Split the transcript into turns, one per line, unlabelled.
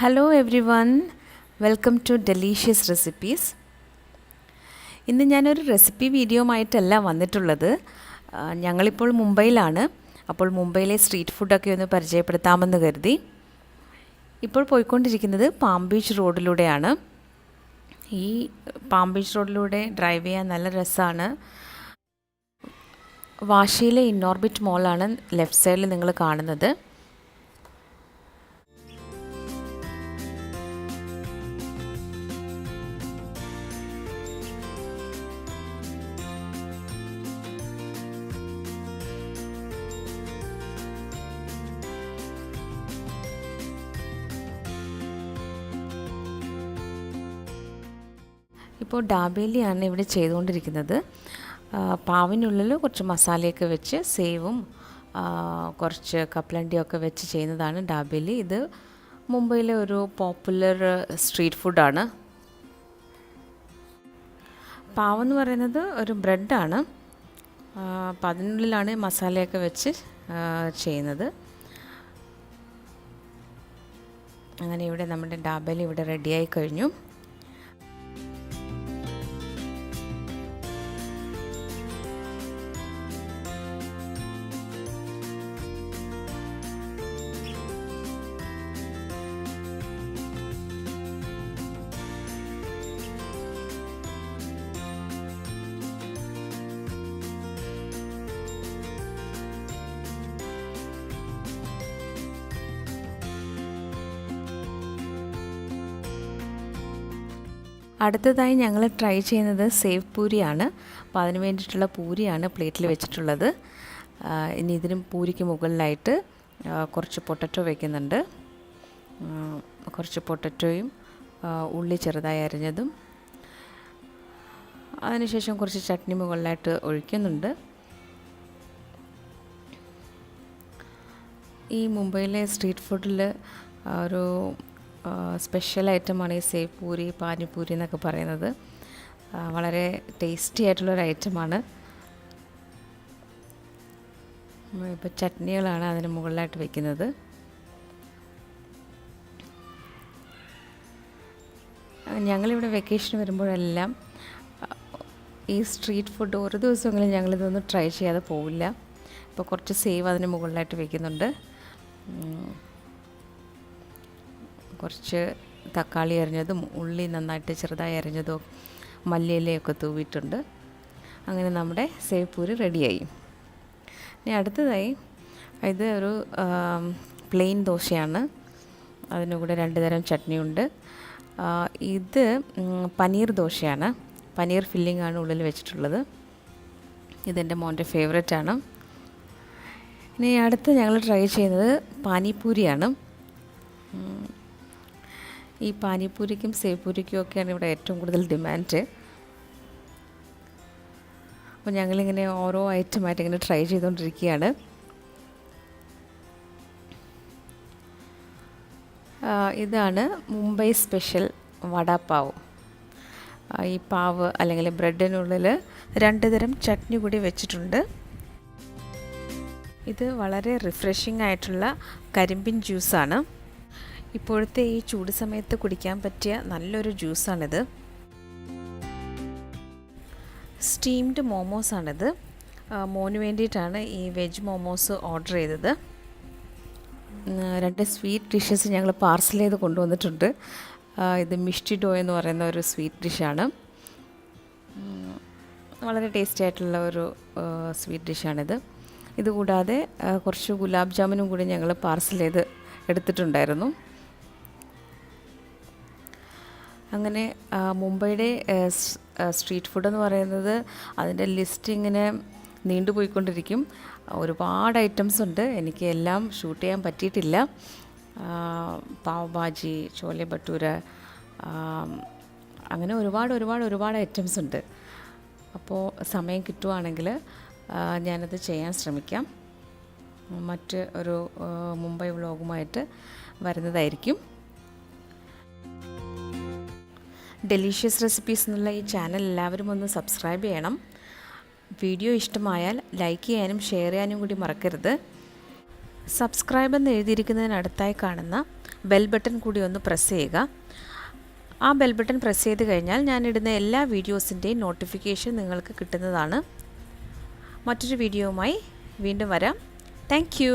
Hello everyone, welcome to Delicious Recipes. ഇന്ന് ഞാനൊരു recipe video ആയിട്ടല്ല വന്നിട്ടുള്ളത്. ഞങ്ങളിപ്പോൾ മുംബൈയിലാണ്. അപ്പോൾ മുംബൈയിലെ സ്ട്രീറ്റ് ഫുഡൊക്കെ ഒന്ന് പരിചയപ്പെടുത്താമെന്ന് കരുതി. ഇപ്പോൾ പോയിക്കൊണ്ടിരിക്കുന്നത് പാം ബീച്ച് റോഡിലൂടെയാണ്. ഈ പാം ബീച്ച് റോഡിലൂടെ ഡ്രൈവ് ചെയ്യാൻ നല്ല രസമാണ്. വാശിയിലെ ഇന്നോർബിറ്റ് മോളാണ് ലെഫ്റ്റ് സൈഡിൽ നിങ്ങൾ കാണുന്നത്. ഇപ്പോൾ ഡാബേലിയാണ് ഇവിടെ ചെയ്തുകൊണ്ടിരിക്കുന്നത്. പാവിനുള്ളിൽ കുറച്ച് മസാലയൊക്കെ വെച്ച് സേവും കുറച്ച് കപ്പലണ്ടിയൊക്കെ വെച്ച് ചെയ്യുന്നതാണ് ഡാബേലി. ഇത് മുംബൈയിലെ ഒരു പോപ്പുലർ സ്ട്രീറ്റ് ഫുഡാണ്. പാവെന്ന് പറയുന്നത് ഒരു ബ്രെഡാണ്. അപ്പം അതിനുള്ളിലാണ് മസാലയൊക്കെ വെച്ച് ചെയ്യുന്നത്. അങ്ങനെ ഇവിടെ നമ്മുടെ ഡാബേലി ഇവിടെ റെഡിയായി കഴിഞ്ഞു. അടുത്തതായി ഞങ്ങൾ ട്രൈ ചെയ്യുന്നത് സേവ് പൂരിയാണ്. അപ്പോൾ അതിന് വേണ്ടിയിട്ടുള്ള പൂരിയാണ് പ്ലേറ്റിൽ വെച്ചിട്ടുള്ളത്. ഇനി ഇതിനും പൂരിക്ക് മുകളിലായിട്ട് കുറച്ച് പൊട്ടറ്റോ വയ്ക്കുന്നുണ്ട്. കുറച്ച് പൊട്ടറ്റോയും ഉള്ളി ചെറുതായി അരിഞ്ഞതും, അതിനുശേഷം കുറച്ച് ചട്നി മുകളിലായിട്ട് ഒഴിക്കുന്നുണ്ട്. ഈ മുംബൈയിലെ സ്ട്രീറ്റ് ഫുഡിൽ ഒരു സ്പെഷ്യൽ ഐറ്റമാണ് ഈ സേവ് പൂരി, പാനിപ്പൂരി എന്നൊക്കെ പറയുന്നത്. വളരെ ടേസ്റ്റി ആയിട്ടുള്ളൊരു ഐറ്റമാണ്. ഇപ്പോൾ ചട്നികളാണ് അതിന് മുകളിലായിട്ട് വയ്ക്കുന്നത്. ഞങ്ങളിവിടെ വെക്കേഷൻ വരുമ്പോഴെല്ലാം ഈ സ്ട്രീറ്റ് ഫുഡ് ഒരു ദിവസമെങ്കിലും ഞങ്ങളിതൊന്നും ട്രൈ ചെയ്യാതെ പോവില്ല. ഇപ്പോൾ കുറച്ച് സേവ് അതിന് മുകളിലായിട്ട് വയ്ക്കുന്നുണ്ട്. കുറച്ച് തക്കാളി അരിഞ്ഞതും ഉള്ളി നന്നായിട്ട് ചെറുതായി അരിഞ്ഞതും മല്ലിയിലയൊക്കെ തൂവിയിട്ടുണ്ട്. അങ്ങനെ നമ്മുടെ സേവ് പൂരി റെഡിയായി. ഇനി അടുത്തതായി ഇത് ഒരു പ്ലെയിൻ ദോശയാണ്. അതിന് കൂടെ 2 തരം ചട്നിയുണ്ട്. ഇത് പനീർ ദോശയാണ്. പനീർ ഫില്ലിംഗ് ആണ് ഉള്ളിൽ വെച്ചിട്ടുള്ളത്. ഇതെൻ്റെ മോൻ്റെ ഫേവറേറ്റാണ്. ഇനി അടുത്ത് ഞങ്ങൾ ട്രൈ ചെയ്യുന്നത് പാനിപ്പൂരിയാണ്. ഈ പാനിപ്പൂരിക്കും സേവ് പൂരിക്കും ഒക്കെയാണ് ഇവിടെ ഏറ്റവും കൂടുതൽ ഡിമാൻഡ്. അപ്പോൾ ഞങ്ങളിങ്ങനെ ഓരോ ഐറ്റമായിട്ട് ഇങ്ങനെ ട്രൈ ചെയ്തുകൊണ്ടിരിക്കുകയാണ്. ഇതാണ് മുംബൈ സ്പെഷ്യൽ വടാപ്പാവ്. ഈ പാവ് അല്ലെങ്കിൽ ബ്രെഡിനുള്ളിൽ 2 തരം ചട്നി കൂടി വെച്ചിട്ടുണ്ട്. ഇത് വളരെ റിഫ്രഷിംഗ് ആയിട്ടുള്ള കരിമ്പിൻ ജ്യൂസാണ്. ഇപ്പോഴത്തെ ഈ ചൂട് സമയത്ത് കുടിക്കാൻ പറ്റിയ നല്ലൊരു ജ്യൂസാണിത്. സ്റ്റീംഡ് മോമോസാണിത്. മോന് വേണ്ടിയിട്ടാണ് ഈ വെജ് മോമോസ് ഓർഡർ ചെയ്തത്. 2 സ്വീറ്റ് ഡിഷസ് ഞങ്ങൾ പാർസൽ ചെയ്ത് കൊണ്ടുവന്നിട്ടുണ്ട്. ഇത് മിഷ്ടി ഡോ എന്ന് പറയുന്ന ഒരു സ്വീറ്റ് ഡിഷാണ്. വളരെ ടേസ്റ്റി ആയിട്ടുള്ള ഒരു സ്വീറ്റ് ഡിഷാണിത്. ഇതുകൂടാതെ കുറച്ച് ഗുലാബ് ജാമുനും കൂടി ഞങ്ങൾ പാർസൽ ചെയ്ത് എടുത്തിട്ടുണ്ടായിരുന്നു. അങ്ങനെ മുംബൈയുടെ സ്ട്രീറ്റ് ഫുഡ് എന്ന് പറയുന്നത് അതിൻ്റെ ലിസ്റ്റ് ഇങ്ങനെ നീണ്ടുപോയിക്കൊണ്ടിരിക്കും. ഒരുപാട് ഐറ്റംസ് ഉണ്ട്. എനിക്ക് എല്ലാം ഷൂട്ട് ചെയ്യാൻ പറ്റിയിട്ടില്ല. പാവ് ഭാജി, ചോലെ ഭട്ടൂര, അങ്ങനെ ഒരുപാട് ഐറ്റംസ് ഉണ്ട്. അപ്പോൾ സമയം കിട്ടുവാണെങ്കിൽ ഞാനത് ചെയ്യാൻ ശ്രമിക്കാം. മറ്റ് ഒരു മുംബൈ വ്ളോഗുമായിട്ട് വരുന്നതായിരിക്കും. ഡെലീഷ്യസ് റെസിപ്പീസ് എന്നുള്ള ഈ ചാനൽ എല്ലാവരും ഒന്ന് സബ്സ്ക്രൈബ് ചെയ്യണം. വീഡിയോ ഇഷ്ടമായാൽ ലൈക്ക് ചെയ്യാനും ഷെയർ ചെയ്യാനും കൂടി മറക്കരുത്. സബ്സ്ക്രൈബ് എന്ന് എഴുതിയിരിക്കുന്നതിനടുത്തായി കാണുന്ന ബെൽ ബട്ടൺ കൂടി ഒന്ന് പ്രസ് ചെയ്യുക. ആ ബെൽ ബട്ടൺ പ്രസ് ചെയ്ത് കഴിഞ്ഞാൽ ഞാനിടുന്ന എല്ലാ വീഡിയോസിൻ്റെയും നോട്ടിഫിക്കേഷൻ നിങ്ങൾക്ക് കിട്ടുന്നതാണ്. മറ്റൊരു വീഡിയോയുമായി വീണ്ടും വരാം. Thank you.